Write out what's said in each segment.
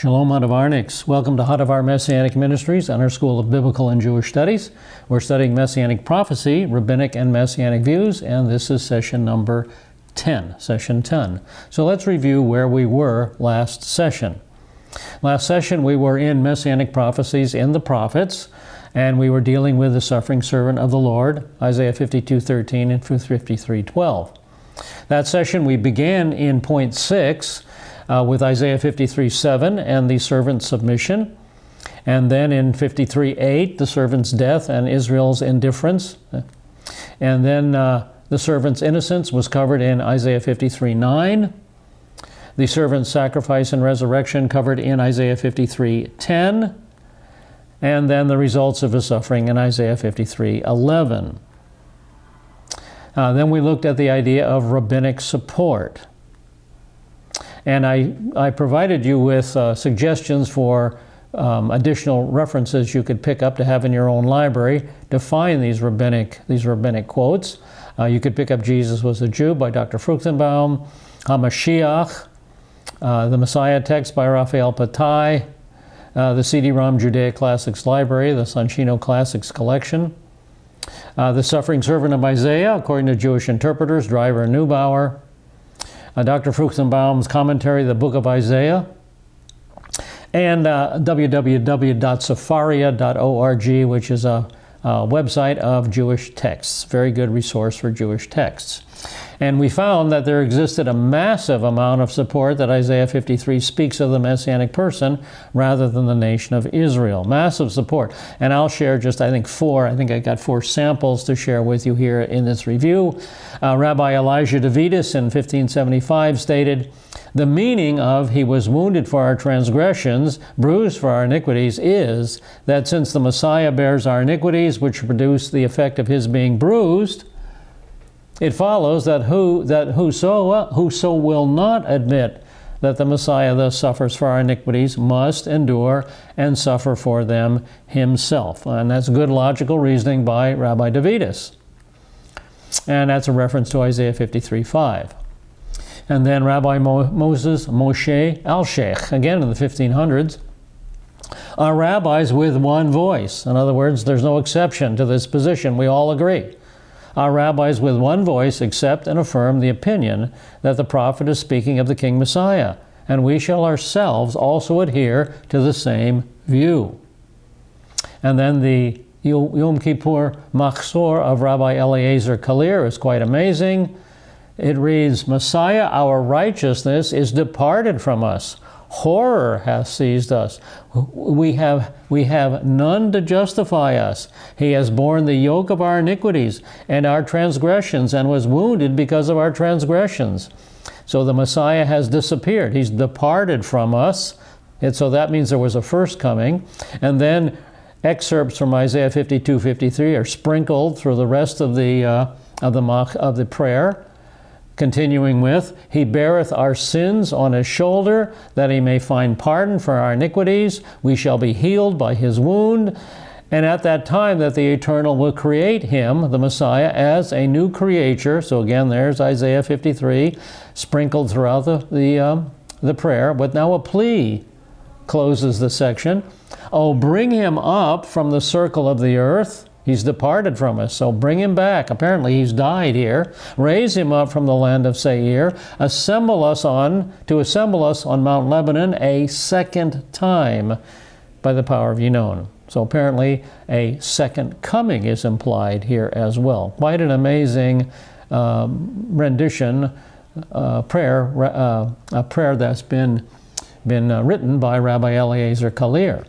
Shalom Hadavarniks. Welcome to Hadavar Messianic Ministries and our School of Biblical and Jewish Studies. We're studying Messianic Prophecy, Rabbinic and Messianic Views, and this is session number 10, session 10. So let's review where we were last session. Last session we were in Messianic Prophecies in the Prophets, and we were dealing with the suffering servant of the Lord, Isaiah 52:13 and 53:12. That session we began in point 6, with Isaiah 53:7 and the servant's submission, and then in 53:8 the servant's death and Israel's indifference, and then the servant's innocence was covered in Isaiah 53:9, the servant's sacrifice and resurrection covered in Isaiah 53:10, and then the results of his suffering in Isaiah 53:11. Then we looked at the idea of rabbinic support. And I provided you with suggestions for additional references you could pick up to have in your own library to find these rabbinic quotes. You could pick up Jesus Was a Jew by Dr. Fruchtenbaum, HaMashiach, the Messiah text by Raphael Patai, the CD-ROM Judaic Classics Library, the Sanchino Classics Collection, the Suffering Servant of Isaiah, according to Jewish interpreters, Driver and Neubauer, Dr. Fruchtenbaum's commentary, The Book of Isaiah, and www.safaria.org, which is a website of Jewish texts. Very good resource for Jewish texts. And we found that there existed a massive amount of support that Isaiah 53 speaks of the Messianic person rather than the nation of Israel. Massive support. And I'll share just, I think I got 4 samples to share with you here in this review. Rabbi Elijah Davidus in 1575 stated, "The meaning of 'He was wounded for our transgressions, bruised for our iniquities' is that since the Messiah bears our iniquities, which produce the effect of his being bruised, it follows that whoso will not admit that the Messiah thus suffers for our iniquities must endure and suffer for them himself." And that's good logical reasoning by Rabbi Davidus. And that's a reference to Isaiah 53:5. And then Rabbi Moshe Alshech, again in the 1500s, are rabbis with one voice. In other words, there's no exception to this position. We all agree. Our rabbis with one voice accept and affirm the opinion that the prophet is speaking of the King Messiah, and we shall ourselves also adhere to the same view. And then the Yom Kippur Machzor of Rabbi Eliezer Kalir is quite amazing. It reads, "Messiah, our righteousness, is departed from us. Horror hath seized us. We have none to justify us. He has borne the yoke of our iniquities and our transgressions, and was wounded because of our transgressions." So the Messiah has disappeared. He's departed from us. And so that means there was a first coming. And then excerpts from Isaiah 52:53 are sprinkled through the rest of the prayer. Continuing with, "He beareth our sins on his shoulder, that he may find pardon for our iniquities. We shall be healed by his wound. And at that time that the Eternal will create him," the Messiah, "as a new creature." So again, there's Isaiah 53, sprinkled throughout the prayer. But now a plea closes the section. "Oh, bring him up from the circle of the earth." He's departed from us, so bring him back. Apparently he's died here. "Raise him up from the land of Seir. Assemble us on Mount Lebanon a second time by the power of Yinon." So apparently a second coming is implied here as well. Quite an amazing rendition, a prayer that's been written by Rabbi Eliezer Kalir.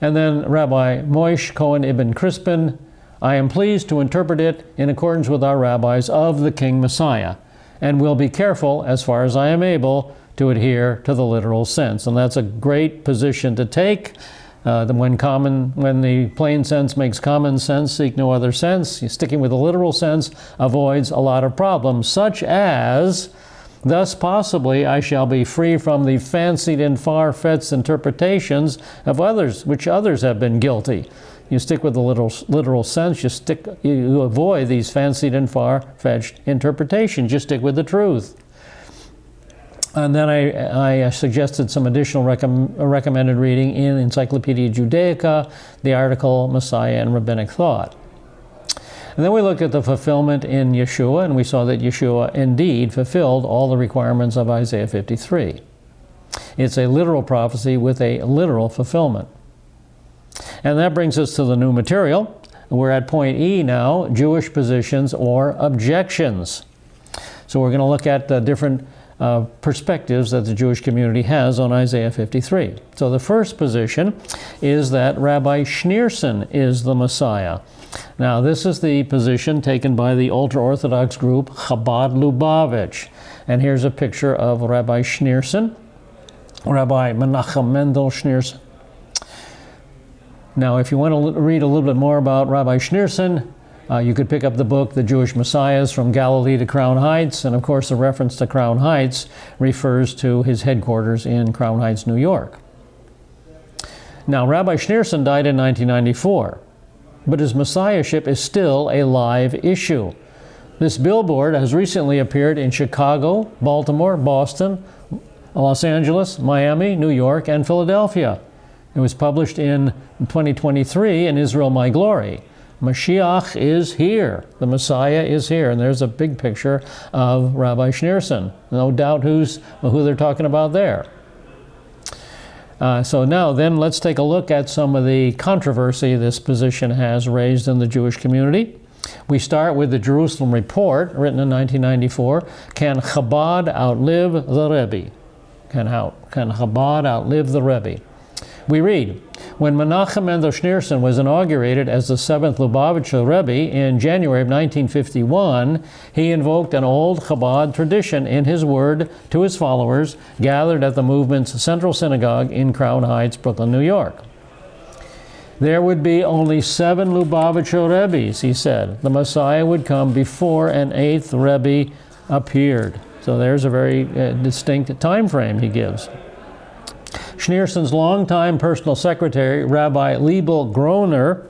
And then Rabbi Moish Cohen Ibn Crispin, "I am pleased to interpret it in accordance with our rabbis of the King Messiah, and will be careful, as far as I am able, to adhere to the literal sense." And that's a great position to take. When the plain sense makes common sense, seek no other sense. Sticking with the literal sense avoids a lot of problems, such as, "Thus possibly I shall be free from the fancied and far-fetched interpretations of others, which others have been guilty." You stick with the literal sense, you avoid these fancied and far-fetched interpretations. You stick with the truth. And then I suggested some additional recommended reading in Encyclopedia Judaica, the article Messiah and Rabbinic Thought. And then we looked at the fulfillment in Yeshua, and we saw that Yeshua indeed fulfilled all the requirements of Isaiah 53. It's a literal prophecy with a literal fulfillment. And that brings us to the new material. We're at point E now, Jewish positions or objections. So we're going to look at different perspectives that the Jewish community has on Isaiah 53. So the first position is that Rabbi Schneerson is the Messiah. Now this is the position taken by the ultra-Orthodox group Chabad Lubavitch. And here's a picture of Rabbi Schneerson, Rabbi Menachem Mendel Schneerson. Now if you want to read a little bit more about Rabbi Schneerson, you could pick up the book, The Jewish Messiahs from Galilee to Crown Heights, and of course the reference to Crown Heights refers to his headquarters in Crown Heights, New York. Now Rabbi Schneerson died in 1994, but his messiahship is still a live issue. This billboard has recently appeared in Chicago, Baltimore, Boston, Los Angeles, Miami, New York, and Philadelphia. It was published in 2023 in Israel My Glory. Mashiach is here. The Messiah is here. And there's a big picture of Rabbi Schneerson. No doubt who they're talking about there. So now then let's take a look at some of the controversy this position has raised in the Jewish community. We start with the Jerusalem Report, written in 1994. Can Chabad outlive the Rebbe? Can Chabad outlive the Rebbe? We read, when Menachem Mendel Schneerson was inaugurated as the 7th Lubavitcher Rebbe in January of 1951, he invoked an old Chabad tradition in his word to his followers gathered at the movement's central synagogue in Crown Heights, Brooklyn, New York. There would be only 7 Lubavitcher Rebbes, he said. The Messiah would come before an 8th Rebbe appeared. So there's a very distinct time frame he gives. Schneerson's longtime personal secretary, Rabbi Liebel Groner,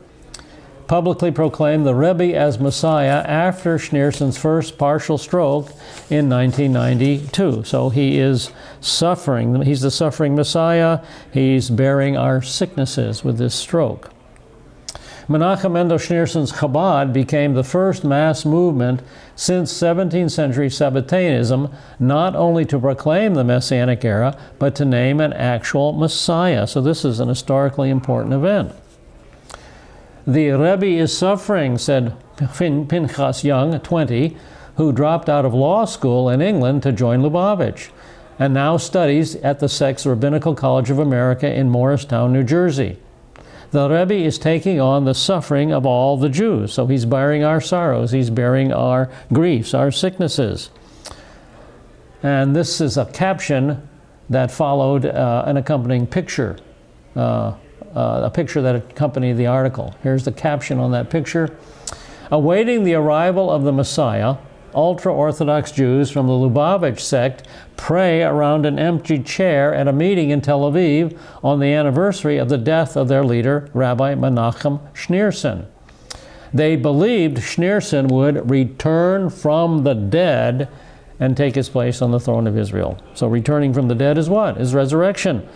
publicly proclaimed the Rebbe as Messiah after Schneerson's first partial stroke in 1992. So he is suffering. He's the suffering Messiah. He's bearing our sicknesses with this stroke. Menachem Mendel Schneerson's Chabad became the first mass movement since 17th century Sabbateanism, not only to proclaim the Messianic era, but to name an actual Messiah. So this is an historically important event. The Rebbe is suffering, said Pinchas Young, 20, who dropped out of law school in England to join Lubavitch, and now studies at the Sex Rabbinical College of America in Morristown, New Jersey. The Rebbe is taking on the suffering of all the Jews. So he's bearing our sorrows, he's bearing our griefs, our sicknesses. And this is a caption that followed an accompanying picture, a picture that accompanied the article. Here's the caption on that picture. Awaiting the arrival of the Messiah, ultra-Orthodox Jews from the Lubavitch sect pray around an empty chair at a meeting in Tel Aviv on the anniversary of the death of their leader, Rabbi Menachem Schneerson. They believed Schneerson would return from the dead and take his place on the throne of Israel. So returning from the dead is what? Is resurrection.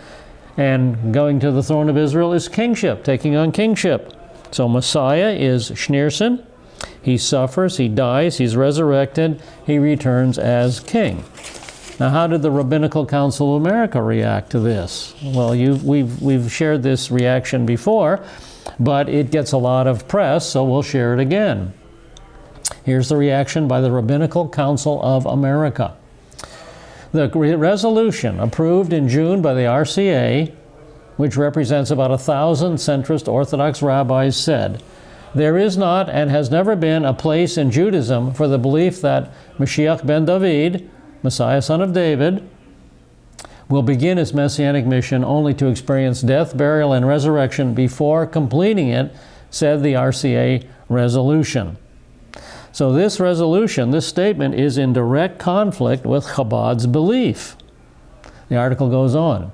And going to the throne of Israel is kingship, taking on kingship. So Messiah is Schneerson. He suffers, he dies, he's resurrected, he returns as king. Now, how did the Rabbinical Council of America react to this? Well, we've shared this reaction before, but it gets a lot of press, so we'll share it again. Here's the reaction by the Rabbinical Council of America. The resolution approved in June by the RCA, which represents about 1,000 centrist Orthodox rabbis, said, there is not and has never been a place in Judaism for the belief that Mashiach ben David, Messiah son of David, will begin his messianic mission only to experience death, burial, and resurrection before completing it, said the RCA resolution. So this resolution, this statement, is in direct conflict with Chabad's belief. The article goes on.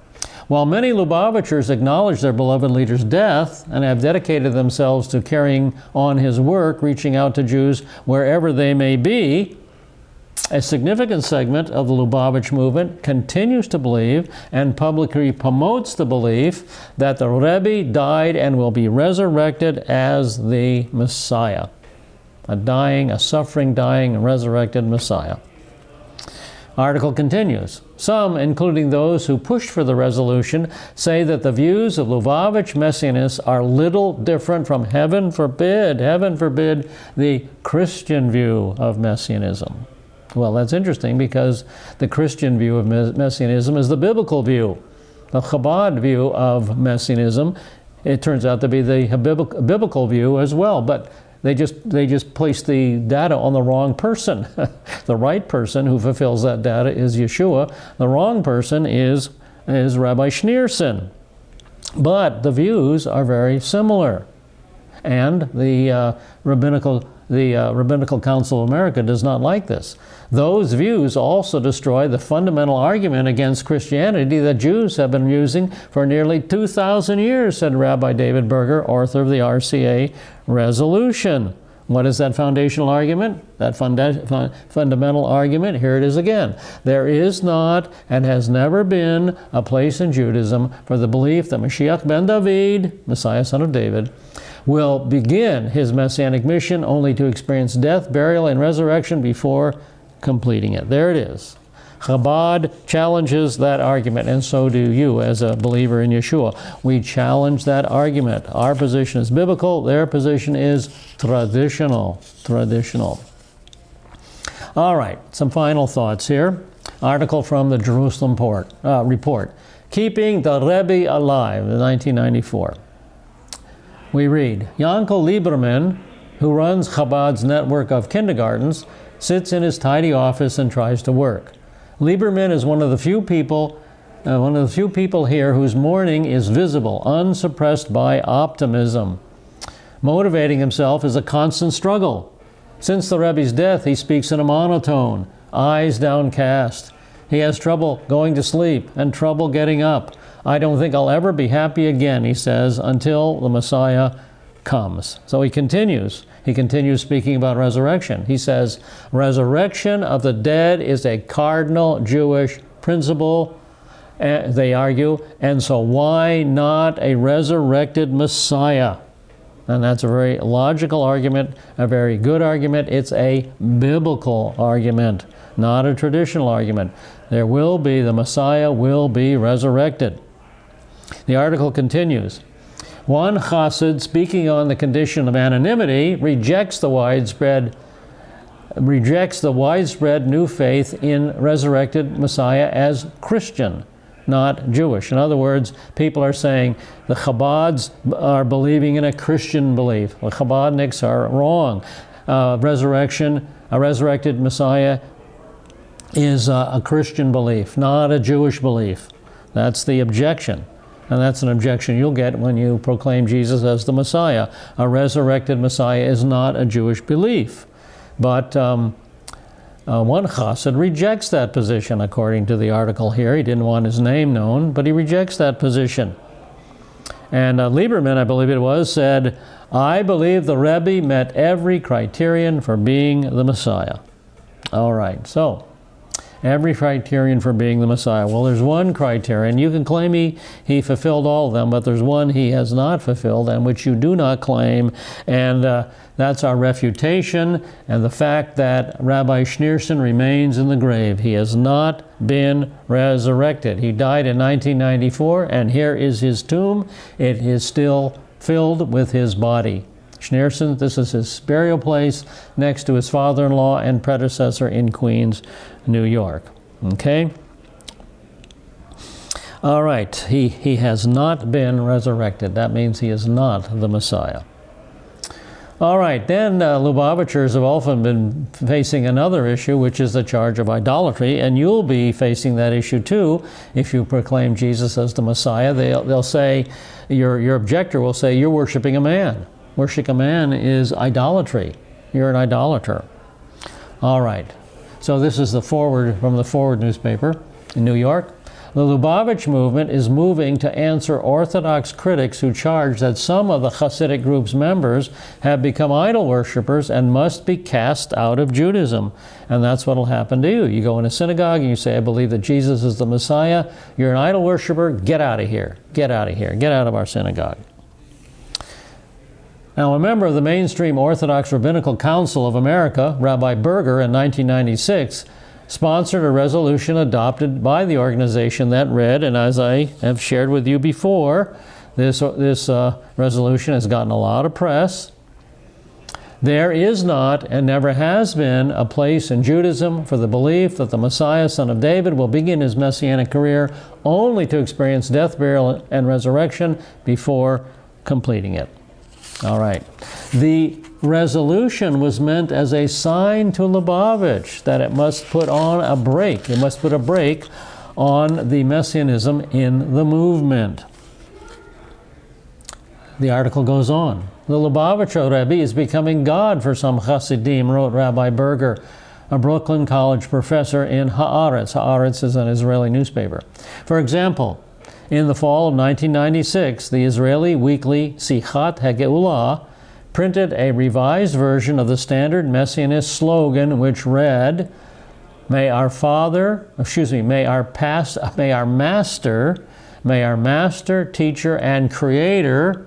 While many Lubavitchers acknowledge their beloved leader's death and have dedicated themselves to carrying on his work, reaching out to Jews wherever they may be, A significant segment of the Lubavitch movement continues to believe and publicly promotes the belief that the Rebbe died and will be resurrected as the Messiah. A suffering, dying, and resurrected Messiah. Article continues. Some, including those who pushed for the resolution, say that the views of Lubavitch Messianists are little different from, heaven forbid, the Christian view of Messianism. Well, that's interesting because the Christian view of Messianism is the biblical view. The Chabad view of Messianism, it turns out to be the biblical view as well, but they just place the data on the wrong person. The right person who fulfills that data is Yeshua. The wrong person is Rabbi Schneerson. But the views are very similar. And the Rabbinical Council of America does not like this. Those views also destroy the fundamental argument against Christianity that Jews have been using for nearly 2,000 years, said Rabbi David Berger, author of the RCA resolution. What is that foundational argument? That fundamental argument, here it is again. There is not and has never been a place in Judaism for the belief that Mashiach ben David, Messiah son of David, will begin his messianic mission only to experience death, burial, and resurrection before completing it. There it is. Chabad challenges that argument, and so do you as a believer in Yeshua. We challenge that argument. Our position is biblical, their position is traditional. All right, some final thoughts here. Article from the Jerusalem Report. Keeping the Rebbe Alive, 1994. We read, Yankel Lieberman, who runs Chabad's network of kindergartens, sits in his tidy office and tries to work. Lieberman is one of the few people here whose mourning is visible, unsuppressed by optimism. Motivating himself is a constant struggle. Since the Rebbe's death, he speaks in a monotone, eyes downcast. He has trouble going to sleep and trouble getting up. I don't think I'll ever be happy again, he says, until the Messiah comes. So he continues speaking about resurrection. He says, resurrection of the dead is a cardinal Jewish principle, they argue, and so why not a resurrected Messiah? And that's a very logical argument, a very good argument. It's a biblical argument, not a traditional argument. The Messiah will be resurrected. The article continues. One chassid, speaking on the condition of anonymity, rejects the widespread new faith in resurrected Messiah as Christian, not Jewish. In other words, people are saying the Chabads are believing in a Christian belief. The Chabadniks are wrong. A resurrected Messiah is a Christian belief, not a Jewish belief. That's the objection. And that's an objection you'll get when you proclaim Jesus as the Messiah. A resurrected Messiah is not a Jewish belief. But one chassid rejects that position, according to the article here. He didn't want his name known, but he rejects that position. And Lieberman, I believe it was, said, I believe the Rebbe met every criterion for being the Messiah. All right, so every criterion for being the Messiah. Well, there's one criterion. You can claim he fulfilled all of them, but there's one he has not fulfilled and which you do not claim, and that's our refutation and the fact that Rabbi Schneerson remains in the grave. He has not been resurrected. He died in 1994, and here is his tomb. It is still filled with his body. Schneerson, this is his burial place next to his father-in-law and predecessor in Queens, New York. Okay? All right, he has not been resurrected. That means he is not the Messiah. All right, then Lubavitchers have often been facing another issue, which is the charge of idolatry, and you'll be facing that issue too if you proclaim Jesus as the Messiah. They'll say, your objector will say, you're worshiping a man. Worshiping a man is idolatry. You're an idolater. All right. So this is the forward from the Forward newspaper in New York. The Lubavitch movement is moving to answer Orthodox critics who charge that some of the Hasidic group's members have become idol worshippers and must be cast out of Judaism. And that's what will happen to you. You go in a synagogue and you say, I believe that Jesus is the Messiah. You're an idol worshiper. Get out of here. Get out of here. Get out of our synagogue. Now, a member of the mainstream Orthodox Rabbinical Council of America, Rabbi Berger, in 1996, sponsored a resolution adopted by the organization that read, and as I have shared with you before, this resolution has gotten a lot of press. There is not and never has been a place in Judaism for the belief that the Messiah, son of David, will begin his messianic career only to experience death, burial, and resurrection before completing it. All right. The resolution was meant as a sign to Lubavitch that it must put on a brake. It must put a brake on the messianism in the movement. The article goes on. The Lubavitcher Rebbe is becoming God for some Hasidim, wrote Rabbi Berger, a Brooklyn College professor in Haaretz. Haaretz is an Israeli newspaper. For example, in the fall of 1996, the Israeli weekly Sichat HaGeulah printed a revised version of the standard Messianist slogan, which read, may our master, teacher, and creator,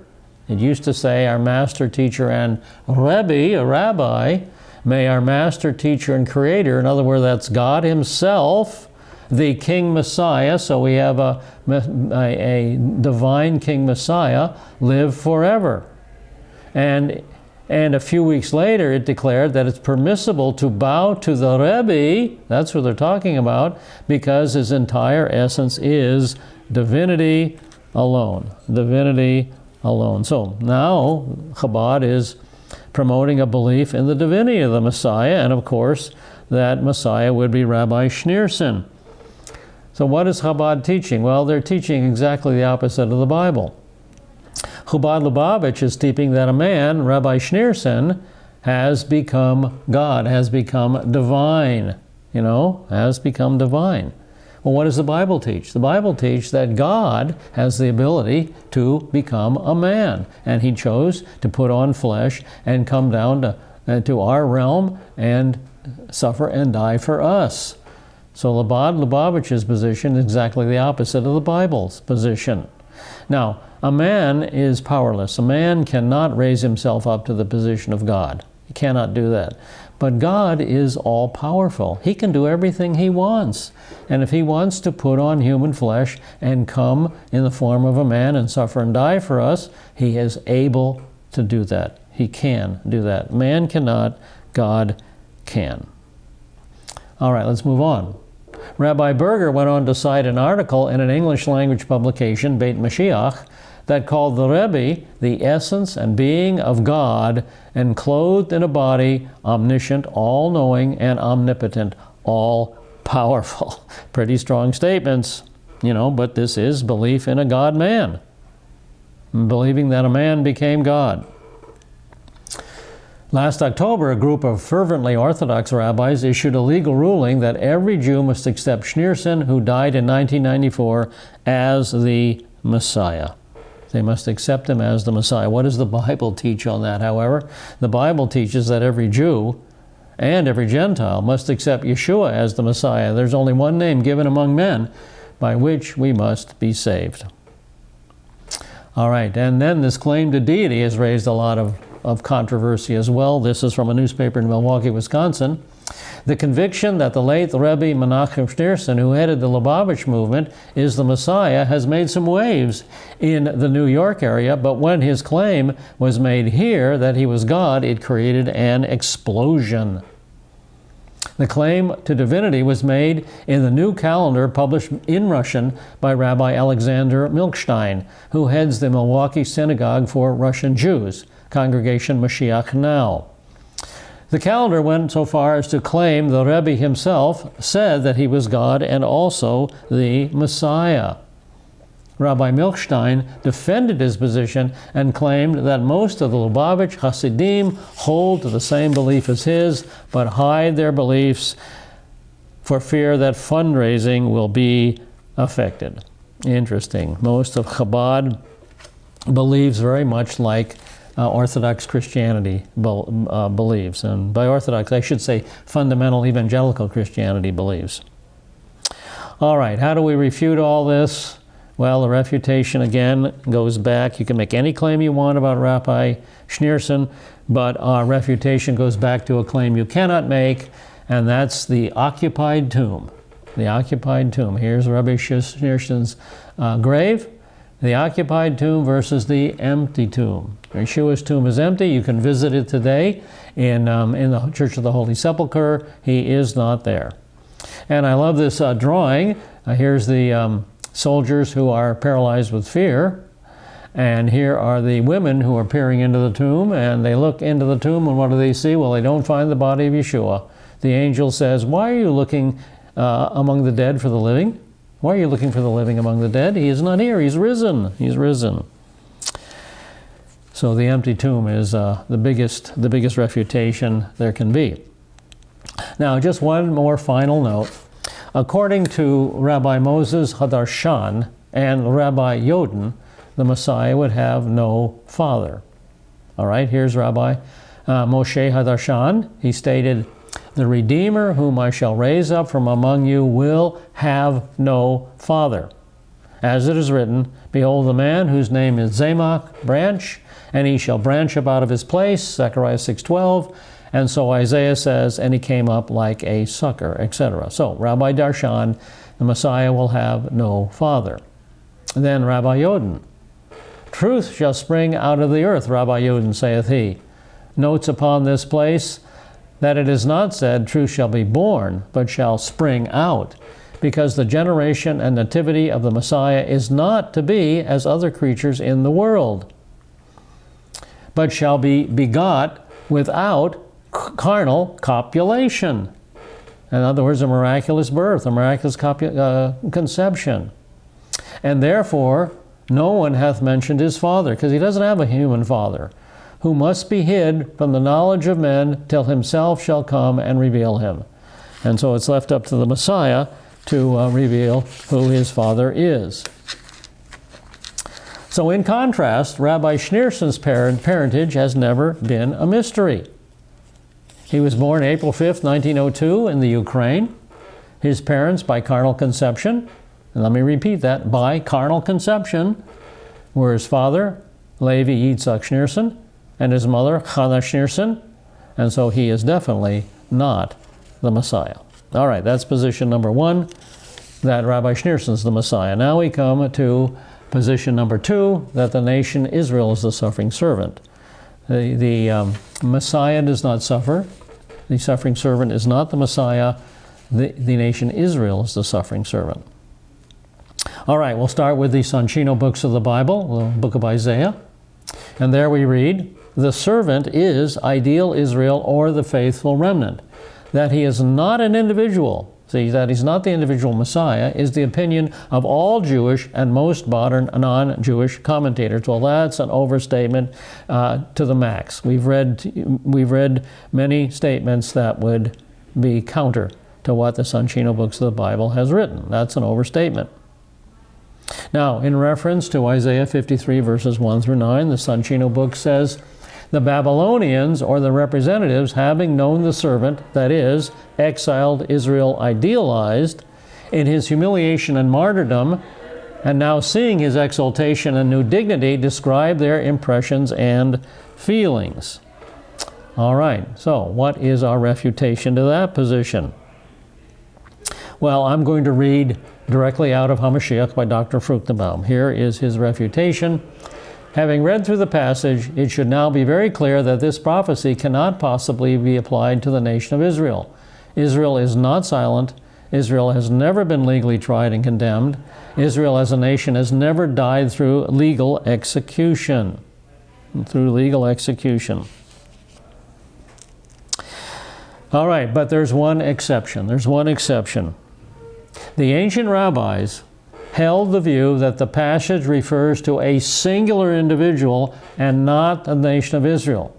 it used to say our master, teacher, and Rebbe, a rabbi, may our master, teacher, and creator, in other words, that's God himself, the King Messiah, so we have a divine King Messiah, live forever. And a few weeks later, it declared that it's permissible to bow to the Rebbe, that's what they're talking about, because his entire essence is divinity alone. Divinity alone. So now Chabad is promoting a belief in the divinity of the Messiah, and of course, that Messiah would be Rabbi Schneerson. So what is Chabad teaching? Well, they're teaching exactly the opposite of the Bible. Chabad Lubavitch is teaching that a man, Rabbi Schneerson, has become God, has become divine, has become divine. Well, what does the Bible teach? The Bible teaches that God has the ability to become a man, and he chose to put on flesh and come down to our realm and suffer and die for us. So Lubavitch's position is exactly the opposite of the Bible's position. Now, a man is powerless. A man cannot raise himself up to the position of God. He cannot do that. But God is all-powerful. He can do everything he wants. And if he wants to put on human flesh and come in the form of a man and suffer and die for us, he is able to do that. He can do that. Man cannot, God can. All right, let's move on. Rabbi Berger went on to cite an article in an English-language publication, Beit Mashiach, that called the Rebbe the essence and being of God, and clothed in a body, omniscient, all-knowing, and omnipotent, all-powerful. Pretty strong statements, but this is belief in a God-man, believing that a man became God. Last October, a group of fervently Orthodox rabbis issued a legal ruling that every Jew must accept Schneerson, who died in 1994, as the Messiah. They must accept him as the Messiah. What does the Bible teach on that, however? The Bible teaches that every Jew and every Gentile must accept Yeshua as the Messiah. There's only one name given among men by which we must be saved. All right, and then this claim to deity has raised a lot of controversy as well. This is from a newspaper in Milwaukee, Wisconsin. The conviction that the late Rebbe Menachem Schneerson, who headed the Lubavitch movement, is the Messiah has made some waves in the New York area, but when his claim was made here that he was God, it created an explosion. The claim to divinity was made in the new calendar published in Russian by Rabbi Alexander Milkstein, who heads the Milwaukee Synagogue for Russian Jews, Congregation Mashiach Now. The calendar went so far as to claim the Rebbe himself said that he was God and also the Messiah. Rabbi Milkstein defended his position and claimed that most of the Lubavitch Hasidim hold to the same belief as his, but hide their beliefs for fear that fundraising will be affected. Interesting. Most of Chabad believes very much like Orthodox Christianity believes. And by Orthodox, I should say fundamental evangelical Christianity believes. All right, how do we refute all this? Well, the refutation, again, goes back. You can make any claim you want about Rabbi Schneerson, but our refutation goes back to a claim you cannot make, and that's the occupied tomb. The occupied tomb. Here's Rabbi Schneerson's grave. The occupied tomb versus the empty tomb. Yeshua's tomb is empty. You can visit it today in the Church of the Holy Sepulchre. He is not there. And I love this drawing. Here's the soldiers who are paralyzed with fear. And here are the women who are peering into the tomb. And they look into the tomb, and what do they see? Well, they don't find the body of Yeshua. The angel says, "Why are you looking among the dead for the living? Why are you looking for the living among the dead? He is not here. He's risen. He's risen." So the empty tomb is the biggest refutation there can be. Now, just one more final note. According to Rabbi Moses Hadarshan and Rabbi Yoden, the Messiah would have no father. All right, here's Rabbi Moshe Hadarshan. He stated, "The Redeemer whom I shall raise up from among you will have no father. As it is written, behold, the man whose name is Zamach, branch, and he shall branch up out of his place," Zechariah 6:12. And so Isaiah says, "And he came up like a sucker," etc. So Rabbi Darshan, the Messiah will have no father. And then Rabbi Yoden, "Truth shall spring out of the earth, Rabbi Yoden saith he," notes upon this place that it is not said, "Truth shall be born," but shall spring out, because the generation and nativity of the Messiah is not to be as other creatures in the world, but shall be begot without carnal copulation. In other words, a miraculous birth, a miraculous conception. And therefore, no one hath mentioned his father, because he doesn't have a human father, who must be hid from the knowledge of men till himself shall come and reveal him. And so it's left up to the Messiah to reveal who his father is. So in contrast, Rabbi Schneerson's parentage has never been a mystery. He was born April 5th, 1902 in the Ukraine. His parents, by carnal conception, and let me repeat that, by carnal conception, were his father, Levi Yitzhak Schneerson, and his mother, Chana Schneerson, and so he is definitely not the Messiah. All right, that's position number one, that Rabbi Schneerson's the Messiah. Now we come to position number two, that the nation Israel is the suffering servant. The Messiah does not suffer. The suffering servant is not the Messiah. The nation Israel is the suffering servant. All right, we'll start with the Soncino books of the Bible, the book of Isaiah. And there we read, "The servant is ideal Israel, or the faithful remnant." That he is not an individual, see, that he's not the individual Messiah, is the opinion of all Jewish and most modern non-Jewish commentators. Well, that's an overstatement to the max. We've read many statements that would be counter to what the Soncino books of the Bible has written. That's an overstatement. Now, in reference to Isaiah 53, verses 1 through 9, the Soncino book says, "The Babylonians, or the representatives, having known the servant, that is, exiled Israel idealized, in his humiliation and martyrdom, and now seeing his exaltation and new dignity, describe their impressions and feelings." All right, so what is our refutation to that position? Well, I'm going to read directly out of Hamashiach by Dr. Fruchtenbaum. Here is his refutation. "Having read through the passage, it should now be very clear that this prophecy cannot possibly be applied to the nation of Israel. Israel is not silent. Israel has never been legally tried and condemned. Israel as a nation has never died through legal execution. All right, but there's one exception. The ancient rabbis held the view that the passage refers to a singular individual and not the nation of Israel.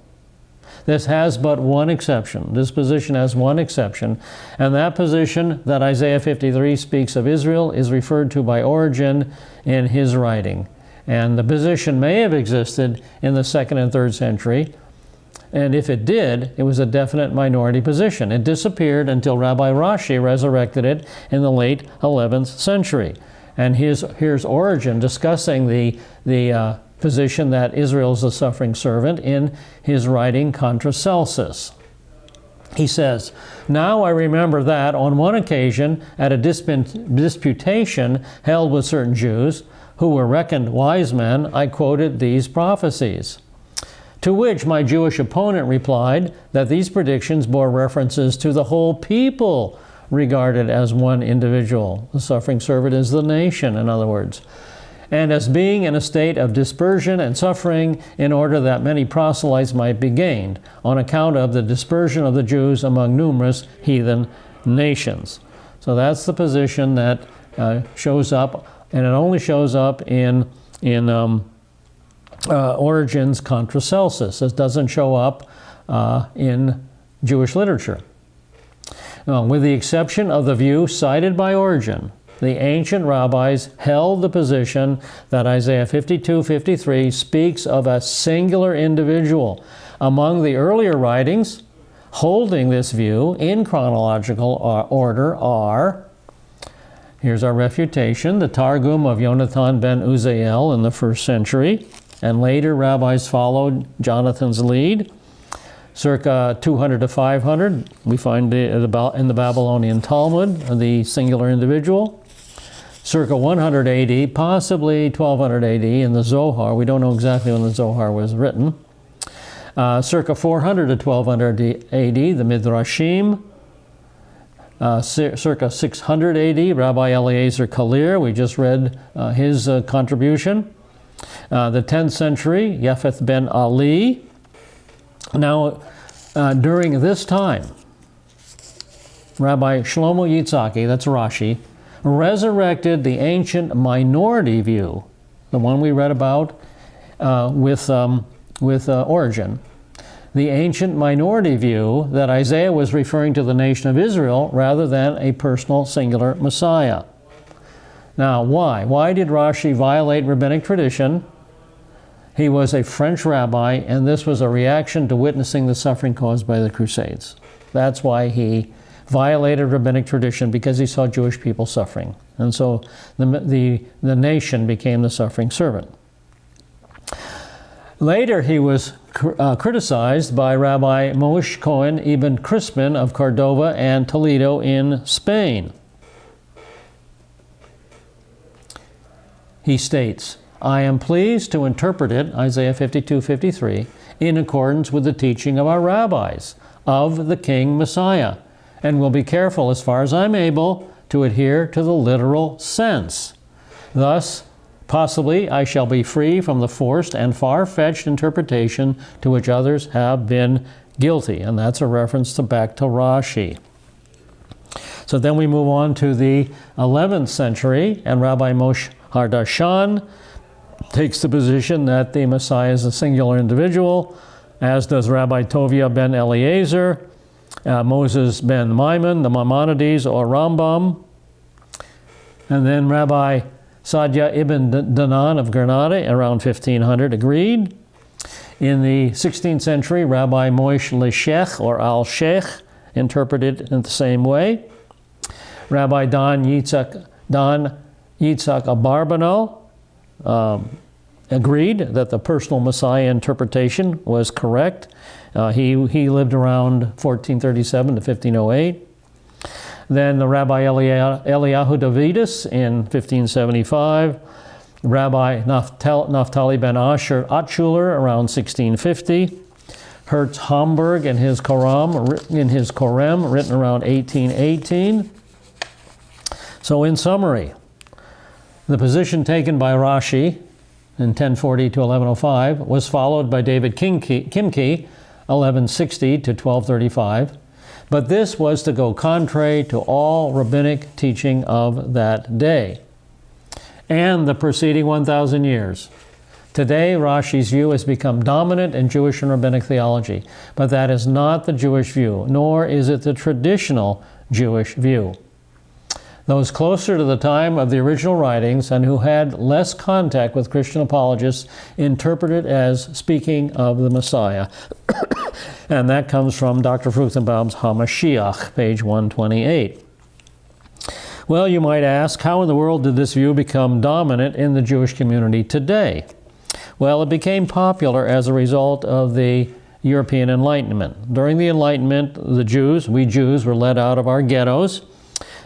This has but one exception. This position has one exception, and that position that Isaiah 53 speaks of Israel is referred to by Origen in his writing. And the position may have existed in the 2nd and 3rd century, and if it did, it was a definite minority position. It disappeared until Rabbi Rashi resurrected it in the late 11th century. And here's Origen discussing the position that Israel is a suffering servant in his writing Contra Celsus. He says, "Now I remember that on one occasion at a disputation held with certain Jews who were reckoned wise men, I quoted these prophecies. To which my Jewish opponent replied that these predictions bore references to the whole people regarded as one individual. The suffering servant is the nation, in other words, and as being in a state of dispersion and suffering in order that many proselytes might be gained on account of the dispersion of the Jews among numerous heathen nations." So that's the position that shows up, and it only shows up in Origen's Contra Celsus. It doesn't show up in Jewish literature. With the exception of the view cited by Origen, the ancient rabbis held the position that Isaiah 52:53 speaks of a singular individual. Among the earlier writings holding this view in chronological order are, here's our refutation, the Targum of Yonathan ben Uziel in the 1st century, and later rabbis followed Jonathan's lead. Circa 200 to 500, we find in the Babylonian Talmud, the singular individual. Circa 100 AD, possibly 1200 AD in the Zohar. We don't know exactly when the Zohar was written. Circa 400 to 1200 AD, the Midrashim. Circa 600 AD, Rabbi Eliezer Kalir. We just read his contribution. The 10th century, Yefeth ben Ali. Now, during this time, Rabbi Shlomo Yitzhaki, that's Rashi, resurrected the ancient minority view, the one we read about with Origen, the ancient minority view that Isaiah was referring to the nation of Israel rather than a personal singular Messiah. Now, why? Why did Rashi violate rabbinic tradition? He was a French rabbi, and this was a reaction to witnessing the suffering caused by the Crusades. That's why he violated rabbinic tradition, because he saw Jewish people suffering. And so the nation became the suffering servant. Later, he was criticized by Rabbi Moshe Cohen Ibn Crispin of Cordova and Toledo in Spain. He states, "I am pleased to interpret it, Isaiah 52:53, in accordance with the teaching of our rabbis of the King Messiah, and will be careful as far as I'm able to adhere to the literal sense. Thus, possibly I shall be free from the forced and far-fetched interpretation to which others have been guilty." And that's a reference back to Rashi. So then we move on to the 11th century, and Rabbi Moshe Hardashan takes the position that the Messiah is a singular individual, as does Rabbi Tovia ben Eliezer, Moses ben Maimon, the Maimonides or Rambam, and then Rabbi Sadia ibn Danan of Granada around 1500 agreed. In the 16th century, Rabbi Moshe Leshech or Al-Sheikh interpreted it in the same way. Rabbi Dan Yitzhak Abarbanel agreed that the personal Messiah interpretation was correct. He lived around 1437 to 1508. Then the Rabbi Eliyahu Davidus in 1575. Rabbi Naphtali ben Atschuler around 1650. Hertz Homburg in his Korem written around 1818. So in summary, the position taken by Rashi in 1040 to 1105 was followed by David Kimke, 1160 to 1235. But this was to go contrary to all rabbinic teaching of that day and the preceding 1,000 years. Today, Rashi's view has become dominant in Jewish and rabbinic theology, but that is not the Jewish view, nor is it the traditional Jewish view. Those closer to the time of the original writings and who had less contact with Christian apologists interpret it as speaking of the Messiah. And that comes from Dr. Fruchtenbaum's HaMashiach, page 128. Well, you might ask, how in the world did this view become dominant in the Jewish community today? Well, it became popular as a result of the European Enlightenment. During the Enlightenment, we Jews, were let out of our ghettos,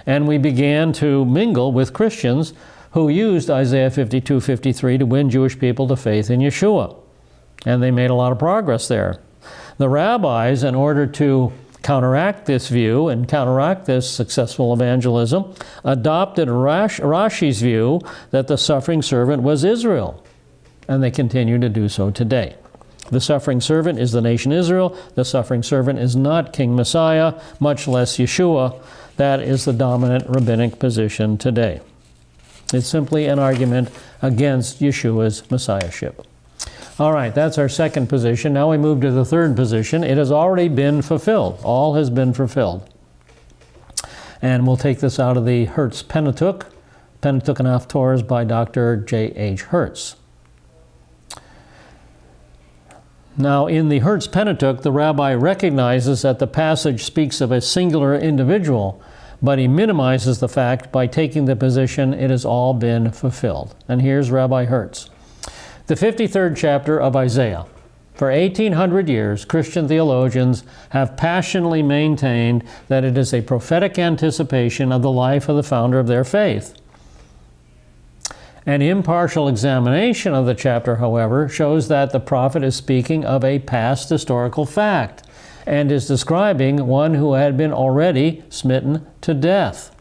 and we began to mingle with Christians who used Isaiah 52:53 to win Jewish people to faith in Yeshua. And they made a lot of progress there. The rabbis, in order to counteract this view and counteract this successful evangelism, adopted Rashi's view that the suffering servant was Israel. And they continue to do so today. The suffering servant is the nation Israel. The suffering servant is not King Messiah, much less Yeshua. That is the dominant rabbinic position today. It's simply an argument against Yeshua's messiahship. All right, that's our second position. Now we move to the third position. It has already been fulfilled. All has been fulfilled. And we'll take this out of the Hertz Pentateuch, Pentateuch and Haftorahs by Dr. J.H. Hertz. Now, in the Hertz Pentateuch, the rabbi recognizes that the passage speaks of a singular individual, but he minimizes the fact by taking the position it has all been fulfilled. And here's Rabbi Hertz. The 53rd chapter of Isaiah. For 1800 years, Christian theologians have passionately maintained that it is a prophetic anticipation of the life of the founder of their faith. An impartial examination of the chapter, however, shows that the prophet is speaking of a past historical fact and is describing one who had been already smitten to death.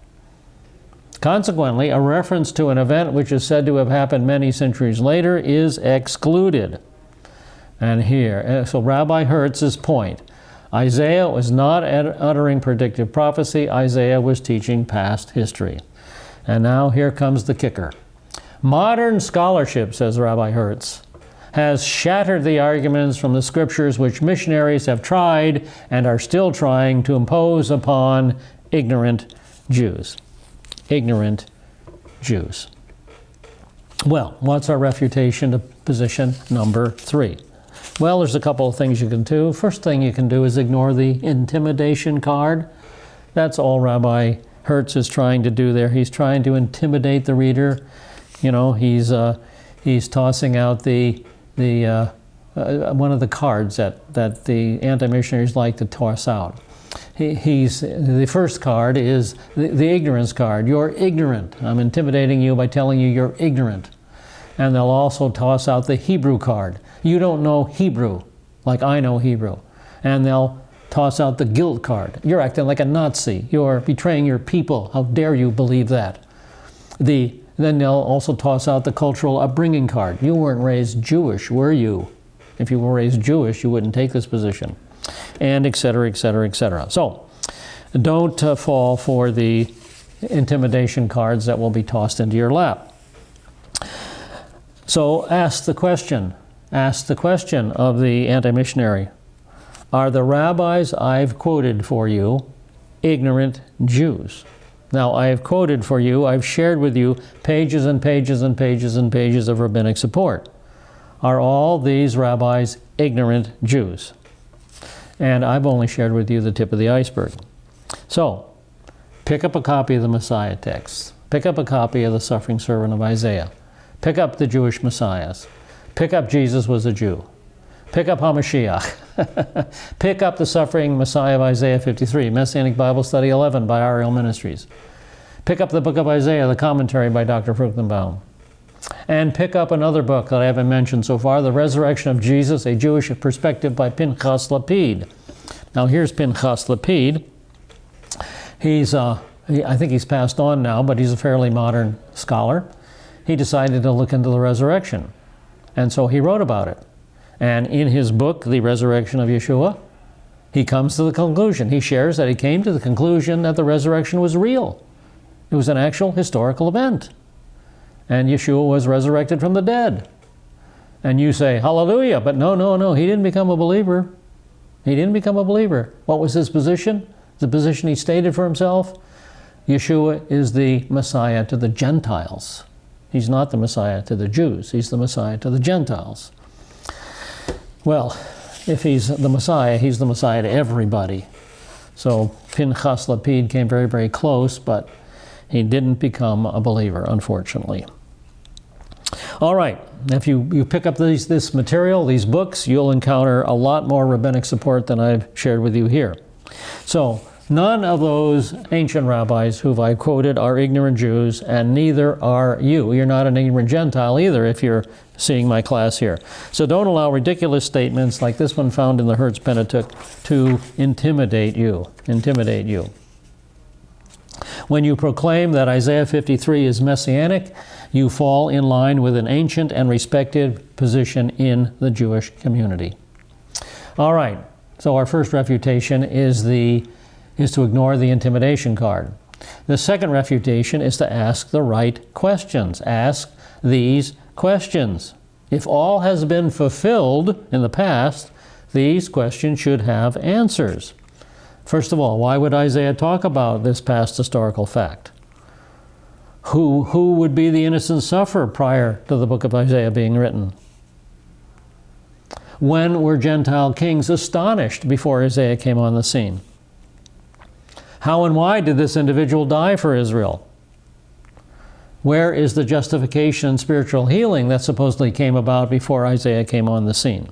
Consequently, a reference to an event which is said to have happened many centuries later is excluded. And here, so Rabbi Hertz's point, Isaiah was not uttering predictive prophecy, Isaiah was teaching past history. And now here comes the kicker. Modern scholarship, says Rabbi Hertz, has shattered the arguments from the scriptures which missionaries have tried and are still trying to impose upon ignorant Jews. Ignorant Jews. Well, what's our refutation to position number 3? Well, there's a couple of things you can do. First thing you can do is ignore the intimidation card. That's all Rabbi Hertz is trying to do there. He's trying to intimidate the reader. You know, he's tossing out the one of the cards that the anti-missionaries like to toss out. The first card is the ignorance card. You're ignorant. I'm intimidating you by telling you you're ignorant. And they'll also toss out the Hebrew card. You don't know Hebrew like I know Hebrew. And they'll toss out the guilt card. You're acting like a Nazi. You're betraying your people. How dare you believe that? Then they'll also toss out the cultural upbringing card. You weren't raised Jewish, were you? If you were raised Jewish, you wouldn't take this position. And et cetera, et cetera, et cetera. So don't fall for the intimidation cards that will be tossed into your lap. So ask the question of the anti-missionary. Are the rabbis I've quoted for you ignorant Jews? Now, I have quoted for you, I've shared with you pages and pages and pages and pages of rabbinic support. Are all these rabbis ignorant Jews? And I've only shared with you the tip of the iceberg. So, pick up a copy of the Messiah text. Pick up a copy of the suffering servant of Isaiah. Pick up the Jewish messiahs. Pick up Jesus was a Jew. Pick up HaMashiach. Pick up the suffering Messiah of Isaiah 53, Messianic Bible Study 11 by R.L. Ministries. Pick up the book of Isaiah, the commentary by Dr. Fruchtenbaum. And pick up another book that I haven't mentioned so far, The Resurrection of Jesus, a Jewish Perspective by Pinchas Lapid. Now here's Pinchas Lapid. I think he's passed on now, but he's a fairly modern scholar. He decided to look into the resurrection. And so he wrote about it. And in his book, The Resurrection of Yeshua, he comes to the conclusion. He shares that he came to the conclusion that the resurrection was real. It was an actual historical event. And Yeshua was resurrected from the dead. And you say, hallelujah, but no, he didn't become a believer. He didn't become a believer. What was his position? The position he stated for himself? Yeshua is the Messiah to the Gentiles. He's not the Messiah to the Jews. He's the Messiah to the Gentiles. Well, if he's the Messiah to everybody. So Pinchas Lapid came very, very close, but he didn't become a believer, unfortunately. All right, if you pick up this material, these books, you'll encounter a lot more rabbinic support than I've shared with you here. So, none of those ancient rabbis who I quoted are ignorant Jews, and neither are you. You're not an ignorant Gentile either if you're seeing my class here. So don't allow ridiculous statements like this one found in the Hertz Pentateuch to intimidate you. When you proclaim that Isaiah 53 is messianic, you fall in line with an ancient and respected position in the Jewish community. All right, so our first refutation is to ignore the intimidation card. The second refutation is to ask the right questions. Ask these questions. If all has been fulfilled in the past, these questions should have answers. First of all, why would Isaiah talk about this past historical fact? Who would be the innocent sufferer prior to the book of Isaiah being written? When were Gentile kings astonished before Isaiah came on the scene? How and why did this individual die for Israel? Where is the justification and spiritual healing that supposedly came about before Isaiah came on the scene?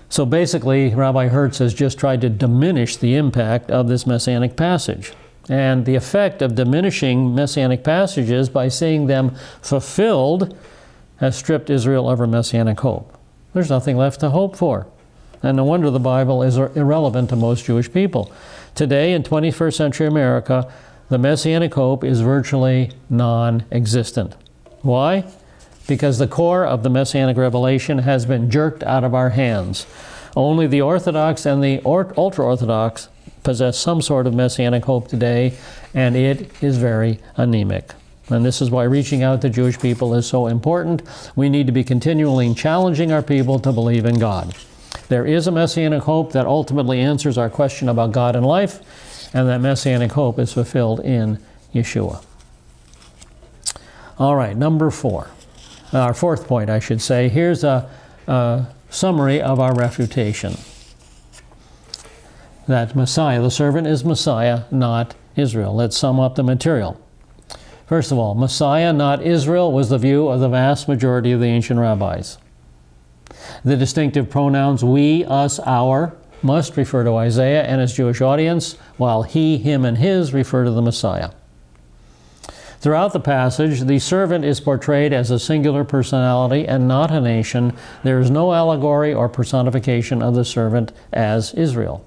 So basically, Rabbi Hertz has just tried to diminish the impact of this messianic passage. And the effect of diminishing messianic passages by seeing them fulfilled has stripped Israel of her messianic hope. There's nothing left to hope for. And no wonder the Bible is irrelevant to most Jewish people. Today, in 21st century America, the messianic hope is virtually non-existent. Why? Because the core of the messianic revelation has been jerked out of our hands. Only the Orthodox and the ultra-Orthodox possess some sort of messianic hope today, and it is very anemic. And this is why reaching out to Jewish people is so important. We need to be continually challenging our people to believe in God. There is a messianic hope that ultimately answers our question about God and life, and that messianic hope is fulfilled in Yeshua. All right, number 4. Our fourth point, I should say. Here's a summary of our refutation. That Messiah, the servant, is Messiah, not Israel. Let's sum up the material. First of all, Messiah, not Israel, was the view of the vast majority of the ancient rabbis. The distinctive pronouns we, us, our must refer to Isaiah and his Jewish audience, while he, him, and his refer to the Messiah. Throughout the passage, the servant is portrayed as a singular personality and not a nation. There is no allegory or personification of the servant as Israel.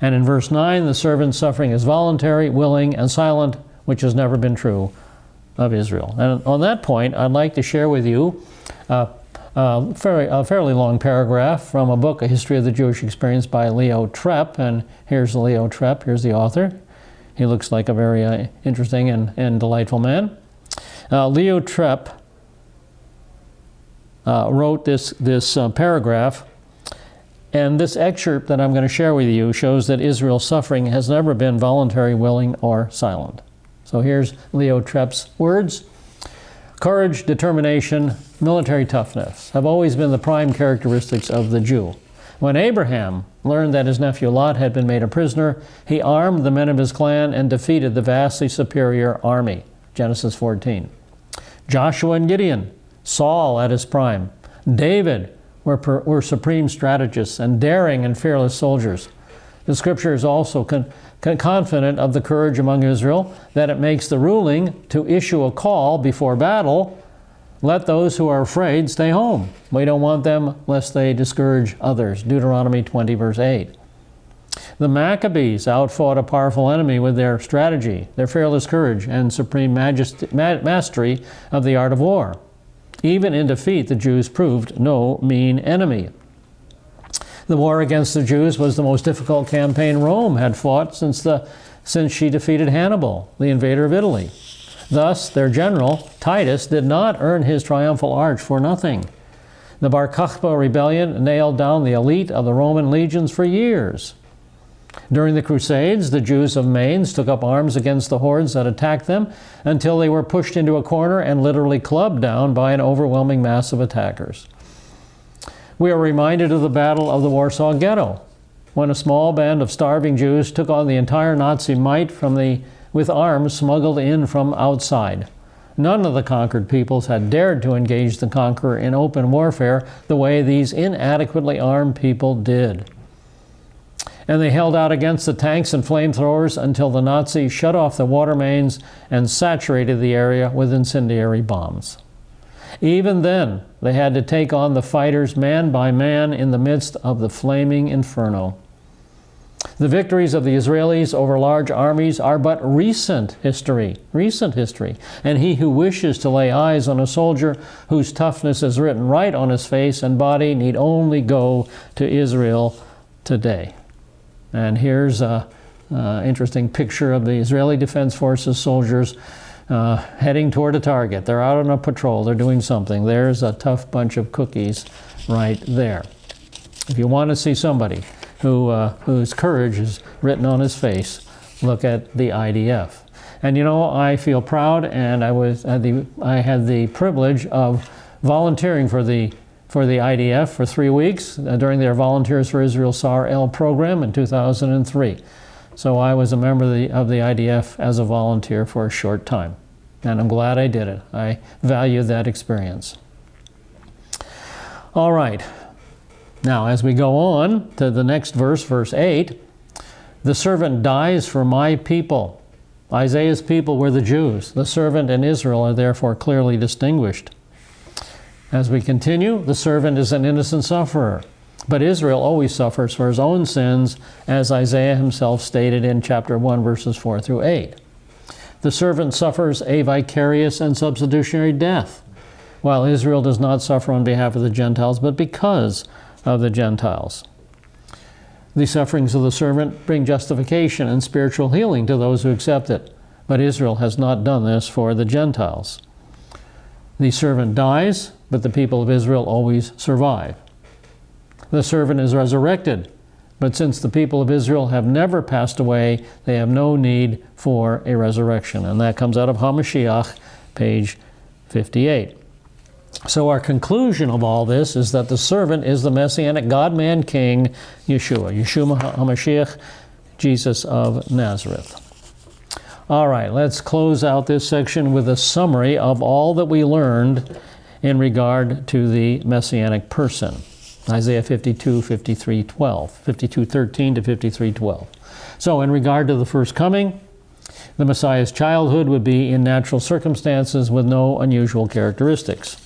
And in verse 9, the servant's suffering is voluntary, willing, and silent, which has never been true of Israel. And on that point, I'd like to share with you a fairly long paragraph from a book, A History of the Jewish Experience by Leo Trepp. And here's Leo Trepp, here's the author. He looks like a very interesting and delightful man. Leo Trepp wrote this paragraph, and this excerpt that I'm going to share with you shows that Israel's suffering has never been voluntary, willing, or silent. So here's Leo Trepp's words. Courage, determination, military toughness have always been the prime characteristics of the Jew. When Abraham learned that his nephew Lot had been made a prisoner, he armed the men of his clan and defeated the vastly superior army. Genesis 14. Joshua and Gideon, Saul at his prime, David were supreme strategists and daring and fearless soldiers. The Scripture is also confident of the courage among Israel that it makes the ruling to issue a call before battle, let those who are afraid stay home. We don't want them lest they discourage others. Deuteronomy 20, verse 8. The Maccabees outfought a powerful enemy with their strategy, their fearless courage, and supreme mastery of the art of war. Even in defeat, the Jews proved no mean enemy. The war against the Jews was the most difficult campaign Rome had fought since she defeated Hannibal, the invader of Italy. Thus, their general, Titus, did not earn his triumphal arch for nothing. The Bar Kokhba rebellion nailed down the elite of the Roman legions for years. During the Crusades, the Jews of Mainz took up arms against the hordes that attacked them until they were pushed into a corner and literally clubbed down by an overwhelming mass of attackers. We are reminded of the Battle of the Warsaw Ghetto, when a small band of starving Jews took on the entire Nazi might with arms smuggled in from outside. None of the conquered peoples had dared to engage the conqueror in open warfare the way these inadequately armed people did. And they held out against the tanks and flamethrowers until the Nazis shut off the water mains and saturated the area with incendiary bombs. Even then, they had to take on the fighters man by man in the midst of the flaming inferno. The victories of the Israelis over large armies are but recent history, and he who wishes to lay eyes on a soldier whose toughness is written right on his face and body need only go to Israel today. And here's an interesting picture of the Israeli Defense Forces soldiers heading toward a target. They're out on a patrol. They're doing something. There's a tough bunch of cookies right there. If you want to see somebody whose courage is written on his face, look at the IDF. And you know, I feel proud, and I had the privilege of volunteering for the IDF for 3 weeks during their Volunteers for Israel SAR-L program in 2003. So I was a member of the IDF as a volunteer for a short time, and I'm glad I did it. I valued that experience. All right. Now, as we go on to the next verse, verse 8, the servant dies for my people. Isaiah's people were the Jews. The servant and Israel are therefore clearly distinguished. As we continue, the servant is an innocent sufferer, but Israel always suffers for his own sins, as Isaiah himself stated in chapter 1, verses 4 through 8. The servant suffers a vicarious and substitutionary death, while Israel does not suffer on behalf of the Gentiles, but because of the Gentiles. The sufferings of the servant bring justification and spiritual healing to those who accept it, but Israel has not done this for the Gentiles. The servant dies, but the people of Israel always survive. The servant is resurrected, but since the people of Israel have never passed away, they have no need for a resurrection. And that comes out of HaMashiach, page 58. So our conclusion of all this is that the servant is the Messianic God-man King, Yeshua HaMashiach, Jesus of Nazareth. All right, let's close out this section with a summary of all that we learned in regard to the Messianic person. Isaiah 52, 53, 12, 52, 13 to 53, 12. So in regard to the first coming, the Messiah's childhood would be in natural circumstances with no unusual characteristics.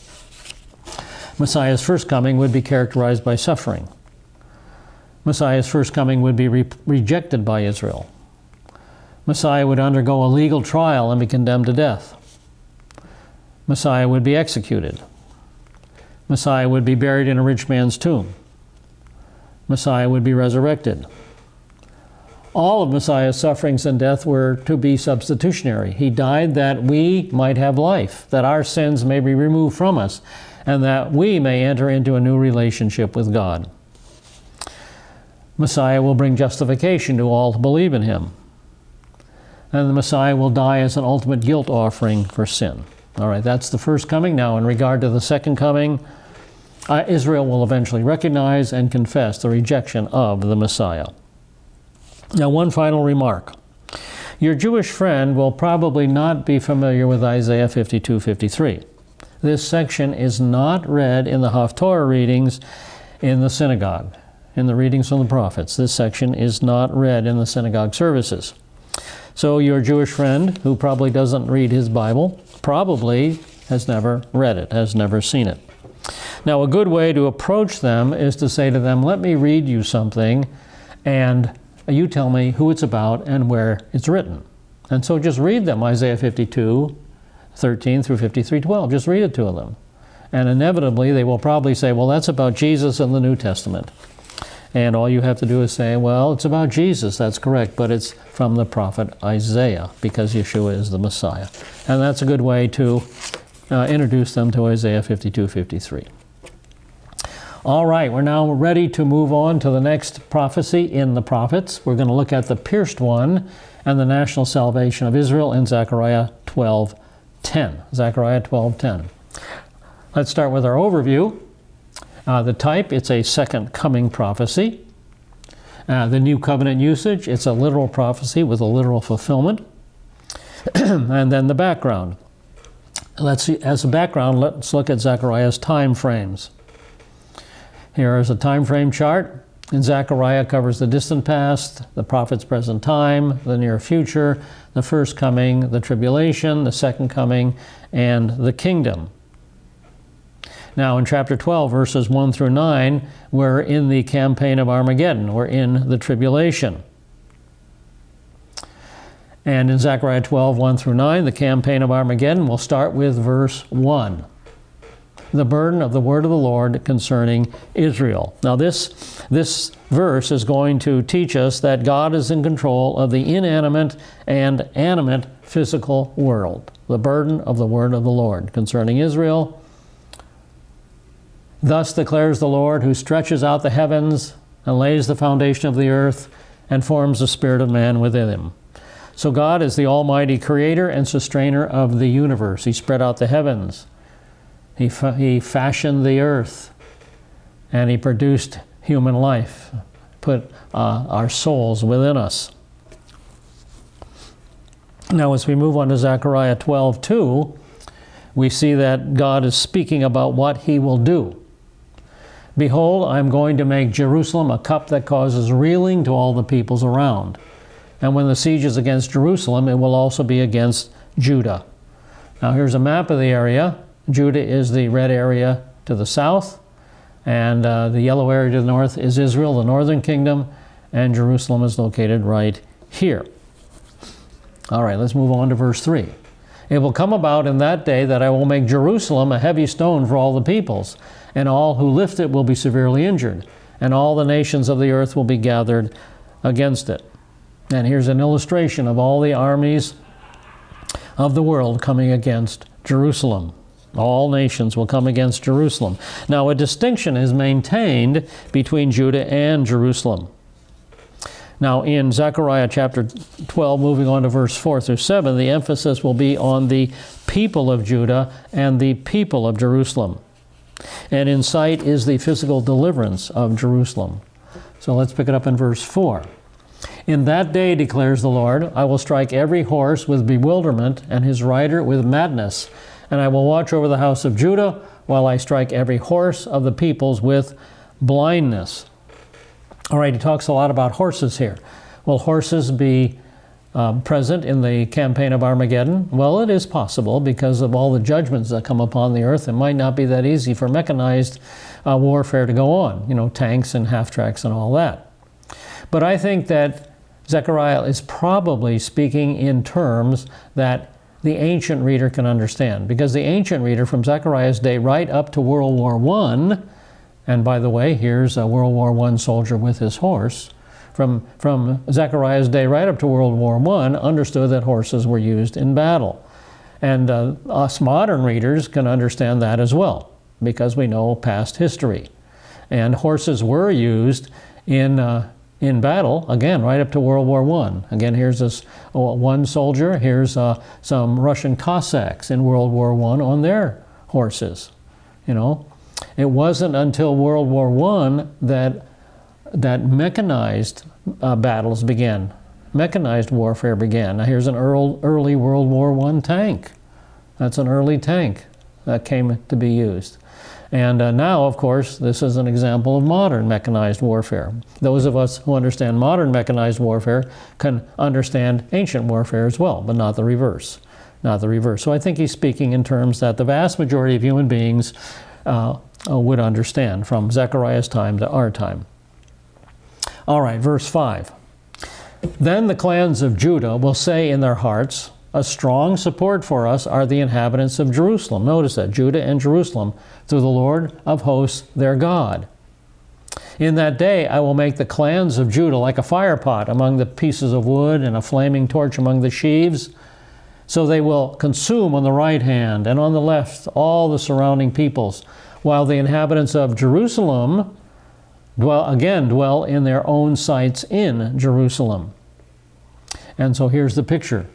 Messiah's first coming would be characterized by suffering. Messiah's first coming would be rejected by Israel. Messiah would undergo a legal trial and be condemned to death. Messiah would be executed. Messiah would be buried in a rich man's tomb. Messiah would be resurrected. All of Messiah's sufferings and death were to be substitutionary. He died that we might have life, that our sins may be removed from us, and that we may enter into a new relationship with God. Messiah will bring justification to all who believe in him. And the Messiah will die as an ultimate guilt offering for sin. All right, that's the first coming. Now, in regard to the second coming, Israel will eventually recognize and confess the rejection of the Messiah. Now, one final remark. Your Jewish friend will probably not be familiar with Isaiah 52, 53. This section is not read in the Haftorah readings in the synagogue, in the readings from the prophets. This section is not read in the synagogue services. So your Jewish friend, who probably doesn't read his Bible, probably has never read it, has never seen it. Now, a good way to approach them is to say to them, let me read you something, and you tell me who it's about and where it's written. And so just read them, Isaiah 52, 13 through 53, 12. Just read it to them. And inevitably, they will probably say, well, that's about Jesus in the New Testament. And all you have to do is say, well, it's about Jesus. That's correct, but it's from the prophet Isaiah, because Yeshua is the Messiah. And that's a good way to introduce them to Isaiah 52:53. All right, we're now ready to move on to the next prophecy in the prophets. We're going to look at the pierced one and the national salvation of Israel in Zechariah 12:10. Zechariah 12:10. Let's start with our overview. The type, it's a second coming prophecy. The new covenant usage, it's a literal prophecy with a literal fulfillment. And then the background. As a background, let's look at Zechariah's time frames. Here is a time frame chart. And Zechariah covers the distant past, the prophet's present time, the near future, the first coming, the tribulation, the second coming, and the kingdom. Now in chapter 12, verses 1 through 9, we're in the campaign of Armageddon. We're in the tribulation. And in Zechariah 12, 1 through 9, the campaign of Armageddon, we'll start with verse 1. The burden of the word of the Lord concerning Israel. Now this verse is going to teach us that God is in control of the inanimate and animate physical world. The burden of the word of the Lord concerning Israel. Thus declares the Lord, who stretches out the heavens and lays the foundation of the earth and forms the spirit of man within him. So God is the almighty creator and sustainer of the universe. He spread out the heavens. He fashioned the earth, and he produced human life, put our souls within us. Now, as we move on to Zechariah 12:2, we see that God is speaking about what he will do. Behold, I am going to make Jerusalem a cup that causes reeling to all the peoples around. And when the siege is against Jerusalem, it will also be against Judah. Now, here's a map of the area. Judah is the red area to the south, and the yellow area to the north is Israel, the northern kingdom, and Jerusalem is located right here. All right, let's move on to verse 3. It will come about in that day that I will make Jerusalem a heavy stone for all the peoples, and all who lift it will be severely injured, and all the nations of the earth will be gathered against it. And here's an illustration of all the armies of the world coming against Jerusalem. All nations will come against Jerusalem. Now, a distinction is maintained between Judah and Jerusalem. Now, in Zechariah chapter 12, moving on to verse 4 through 7, the emphasis will be on the people of Judah and the people of Jerusalem. And in sight is the physical deliverance of Jerusalem. So let's pick it up in verse 4. In that day, declares the Lord, I will strike every horse with bewilderment and his rider with madness. And I will watch over the house of Judah while I strike every horse of the peoples with blindness. All right, he talks a lot about horses here. Will horses be present in the campaign of Armageddon? Well, it is possible because of all the judgments that come upon the earth. It might not be that easy for mechanized warfare to go on, tanks and half-tracks and all that. But I think that Zechariah is probably speaking in terms that the ancient reader can understand, because the ancient reader from Zechariah's day right up to World War I, and by the way, here's a World War I soldier with his horse, from Zechariah's day right up to World War I, understood that horses were used in battle. And us modern readers can understand that as well, because we know past history. And horses were used in battle, again, right up to World War I. Again, here's this one soldier. Here's some Russian Cossacks in World War I on their horses. It wasn't until World War I that mechanized battles began. Mechanized warfare began. Now, here's an early World War I tank. That's an early tank that came to be used. And now, of course, this is an example of modern mechanized warfare. Those of us who understand modern mechanized warfare can understand ancient warfare as well, but not the reverse. Not the reverse. So I think he's speaking in terms that the vast majority of human beings would understand, from Zechariah's time to our time. All right, verse 5. Then the clans of Judah will say in their hearts, a strong support for us are the inhabitants of Jerusalem. Notice that, Judah and Jerusalem, through the Lord of hosts, their God. In that day I will make the clans of Judah like a fire pot among the pieces of wood and a flaming torch among the sheaves. So they will consume on the right hand and on the left all the surrounding peoples, while the inhabitants of Jerusalem dwell in their own sites in Jerusalem. And so here's the picture.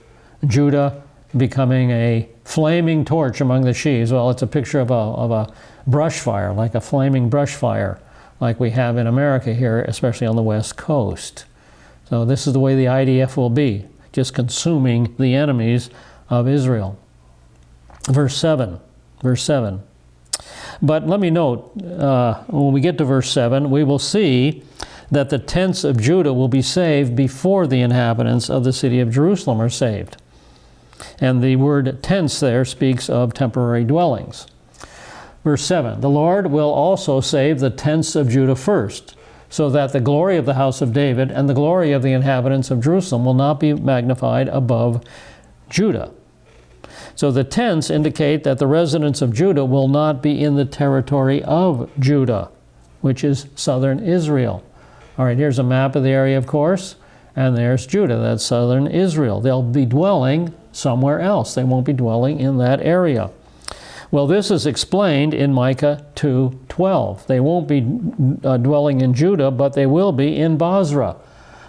Judah becoming a flaming torch among the sheaves. Well, it's a picture of a brush fire, like a flaming brush fire, like we have in America here, especially on the West Coast. So this is the way the IDF will be, just consuming the enemies of Israel. Verse 7. But let me note, when we get to verse 7, we will see that the tents of Judah will be saved before the inhabitants of the city of Jerusalem are saved. And the word tents there speaks of temporary dwellings. Verse 7, the Lord will also save the tents of Judah first, so that the glory of the house of David and the glory of the inhabitants of Jerusalem will not be magnified above Judah. So the tents indicate that the residents of Judah will not be in the territory of Judah, which is southern Israel. All right, here's a map of the area, of course, and there's Judah, that's southern Israel. They'll be dwelling somewhere else. They won't be dwelling in that area. Well, this is explained in Micah 2:12. They won't be dwelling in Judah, but they will be in Bozrah.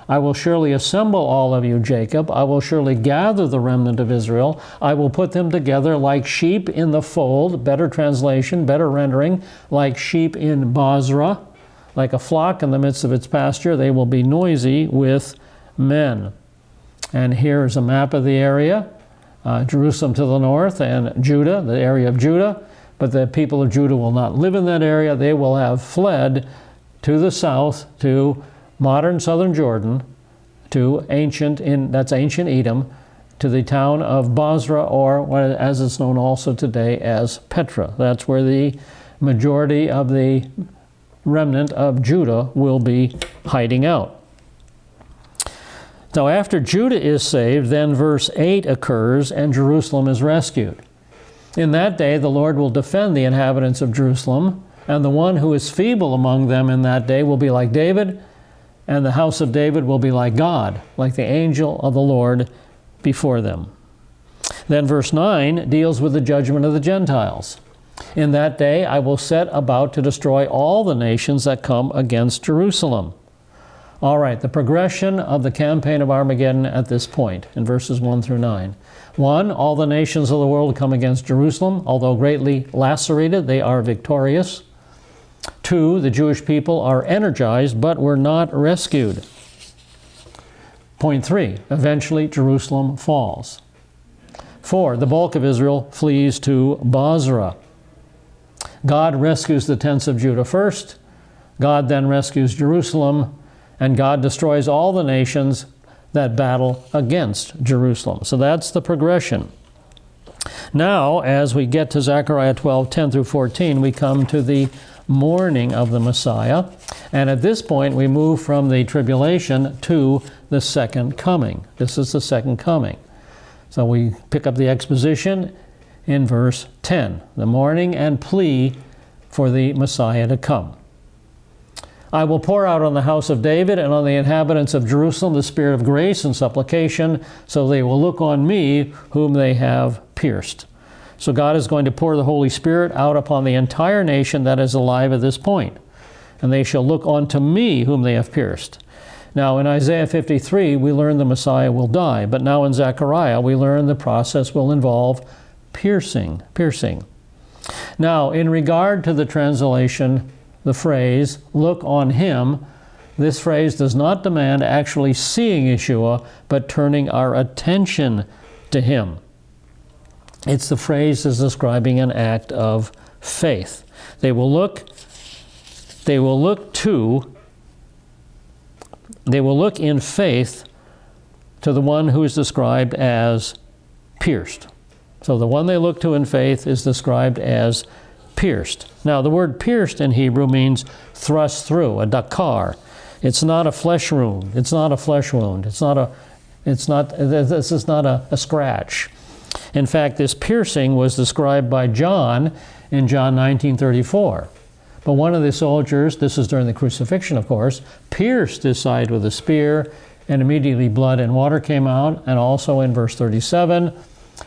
I will surely assemble all of you, Jacob. I will surely gather the remnant of Israel. I will put them together like sheep in the fold. Better translation, better rendering, like sheep in Bozrah. Like a flock in the midst of its pasture, they will be noisy with men. And here is a map of the area. Jerusalem to the north and Judah, the area of Judah. But the people of Judah will not live in that area. They will have fled to the south, to modern southern Jordan, to that's ancient Edom, to the town of Bozrah, or as it's known also today as Petra. That's where the majority of the remnant of Judah will be hiding out. Now after Judah is saved, then verse 8 occurs and Jerusalem is rescued. In that day the Lord will defend the inhabitants of Jerusalem, and the one who is feeble among them in that day will be like David, and the house of David will be like God, like the angel of the Lord before them. Then verse 9 deals with the judgment of the Gentiles. In that day I will set about to destroy all the nations that come against Jerusalem. All right, the progression of the campaign of Armageddon at this point, in verses 1 through 9. 1, all the nations of the world come against Jerusalem. Although greatly lacerated, they are victorious. 2, the Jewish people are energized, but were not rescued. Point 3, eventually Jerusalem falls. 4, the bulk of Israel flees to Bozrah. God rescues the tents of Judah first. God then rescues Jerusalem, and God destroys all the nations that battle against Jerusalem. So that's the progression. Now, as we get to Zechariah 12:10 through 14, we come to the mourning of the Messiah. And at this point, we move from the tribulation to the second coming. This is the second coming. So we pick up the exposition in verse 10, the mourning and plea for the Messiah to come. I will pour out on the house of David and on the inhabitants of Jerusalem the spirit of grace and supplication, so they will look on me whom they have pierced. So God is going to pour the Holy Spirit out upon the entire nation that is alive at this point. And they shall look unto me whom they have pierced. Now in Isaiah 53 we learn the Messiah will die, but now in Zechariah we learn the process will involve piercing. Now in regard to the translation, the phrase, look on him, this phrase does not demand actually seeing Yeshua, but turning our attention to him. It's the phrase is describing an act of faith. They will look in faith to the one who is described as pierced. So the one they look to in faith is described as pierced. Now the word pierced in Hebrew means thrust through, a dakar. It's not a flesh wound. It's not a flesh wound. This is not a scratch. In fact, this piercing was described by John in John 19:34. But one of the soldiers, this is during the crucifixion, of course, pierced his side with a spear, and immediately blood and water came out. And also in verse 37,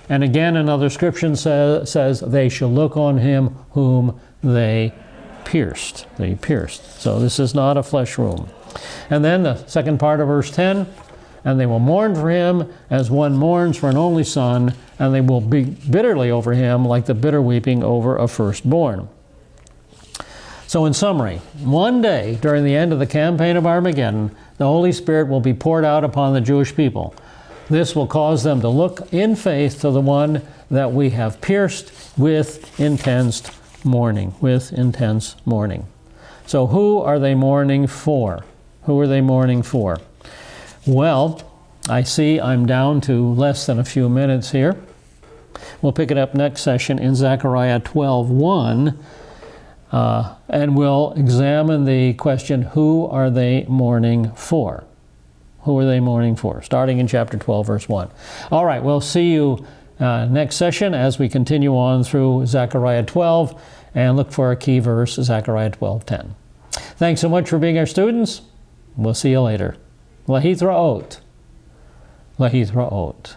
and again another scripture says, they shall look on him whom they pierced. They pierced. So this is not a flesh wound. And then the second part of verse 10, and they will mourn for him as one mourns for an only son, and they will weep bitterly over him like the bitter weeping over a firstborn. So in summary, one day during the end of the campaign of Armageddon, the Holy Spirit will be poured out upon the Jewish people. This will cause them to look in faith to the one that we have pierced with intense mourning, So who are they mourning for? Who are they mourning for? Well, I see I'm down to less than a few minutes here. We'll pick it up next session in Zechariah 12:1, and we'll examine the question, who are they mourning for? Who are they mourning for? Starting in chapter 12, verse 1. All right, we'll see you next session as we continue on through Zechariah 12, and look for a key verse, Zechariah 12:10. Thanks so much for being our students. We'll see you later. Lahithraot. Lahithraot.